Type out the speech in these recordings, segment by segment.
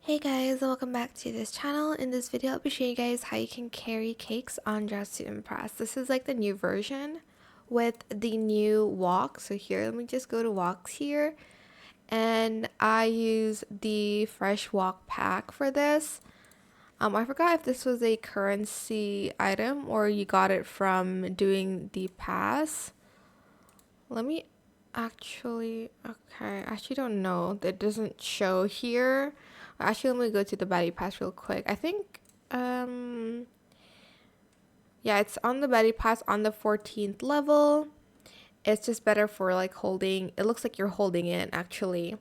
Hey guys, welcome back to this channel. In this video, I'll be showing you guys how you can carry cakes on Dress to Impress. This is like the new version with the new walk. So here, let me just go to walks here. And I use the fresh walk pack for this. I forgot if this was a currency item or you got it from doing the pass. Let me actually, okay, I actually don't know. That doesn't show here. Actually, let me go to the Batty Pass real quick. I think, yeah, it's on the Batty Pass on the 14th level. It's just better for like holding. It looks like you're holding it actually.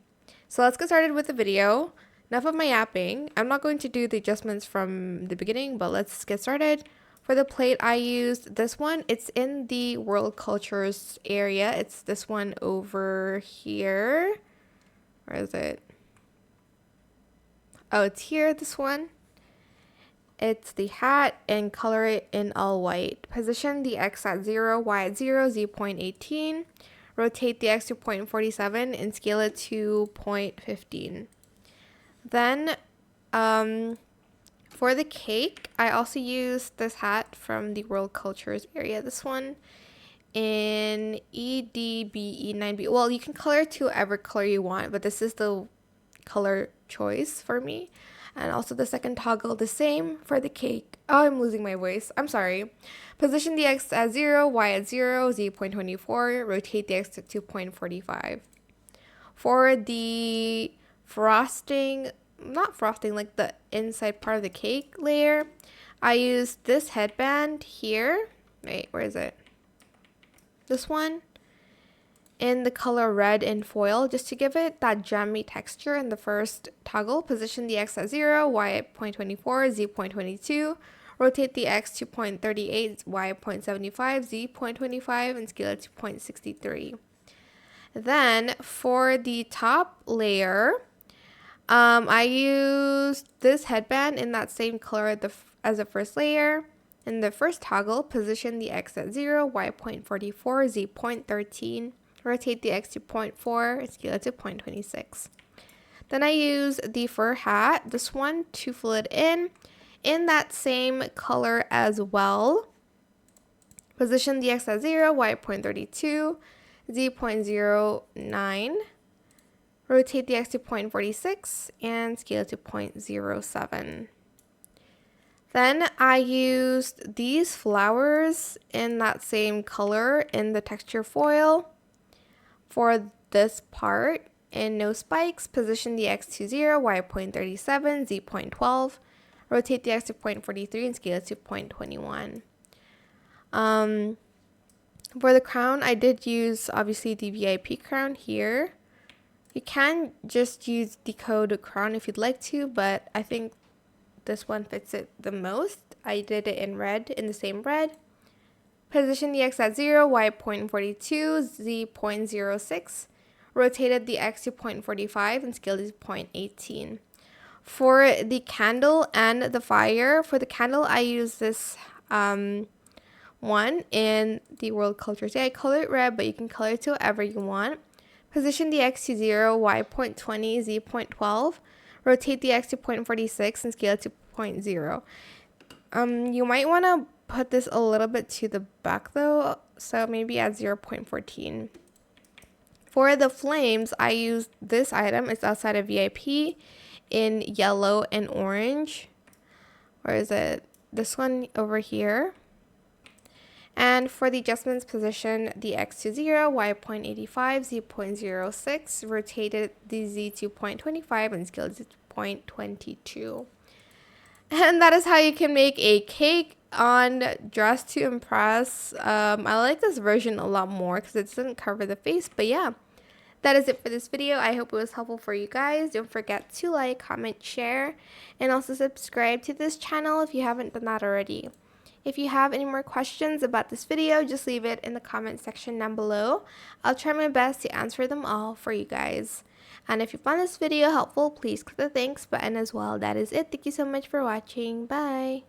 So let's get started with the video. Enough of my yapping. I'm not going to do the adjustments from the beginning, but let's get started. For the plate, I used this one. It's in the World Cultures area. It's this one over here. Where is it? Oh, it's here, this one. It's the hat and color it in all white. Position the X at 0, Y at 0, Z 0.18. Rotate the X to 0.47 and scale it to 0.15. Then, for the cake, I also used this hat from the World Cultures area. This one in EDBE9B. Well, you can color it to whatever color you want, but this is the color choice for me. And also the second toggle, the same for the cake. Oh, I'm losing my voice. I'm sorry. Position the X at 0, Y at 0, Z 0.24. Rotate the X to 2.45. For the frosting, not frosting, like the inside part of the cake layer, I used this headband here. Wait, where is it? This one. In the color red in foil, just to give it that jammy texture. In the first toggle, position the X at 0, Y at 0.24, Z 0.22, rotate the X to 0.38, Y at 0.75, Z 0.25, and scale it to 0.63. Then for the top layer, I used this headband in that same color as the first layer. In the first toggle, position the X at 0, Y at 0.44, Z 0.13, rotate the X to 0.4 and scale it to 0.26. Then I use the fur hat, this one, to fill it in that same color as well. Position the X at 0, Y at 0.32, Z 0.09, rotate the X to 0.46 and scale it to 0.07. Then I used these flowers in that same color in the texture foil. For this part, in no spikes, position the X to 0, Y 0.37, Z 0.12, rotate the X to 0.43 and scale it to 0.21. For the crown, I did use obviously the VIP crown here. You can just use the code crown if you'd like to, but I think this one fits it the most. I did it in red, in the same red. Position the X at 0, Y 0.42, Z 0.06. Rotated the X to 0.45 and scaled it to 0.18. For the candle and the fire, for the candle, I use this one in the World Cultures. I color it red, but you can color it to whatever you want. Position the X to 0, Y 0.20, Z 0.12. Rotate the X to 0.46 and scale it to 0.0. You might want to put this a little bit to the back though, so maybe at 0.14. For the flames, I used this item. It's outside of VIP in yellow and orange. Where is it? This one over here. And for the adjustments, position the X to 0, Y 0.85, Z 0.06, rotated the Z to 0.25 and scaled it to 0.22. And that is how you can make a cake on Dress to Impress. I like this version a lot more because it doesn't cover the face. But yeah, that is it for this video. I hope it was helpful for you guys. Don't forget to like, comment, share, and also subscribe to this channel if you haven't done that already. If you have any more questions about this video, just leave it in the comment section down below. I'll try my best to answer them all for you guys. And if you found this video helpful, please click the thanks button as well. That is it. Thank you so much for watching. Bye.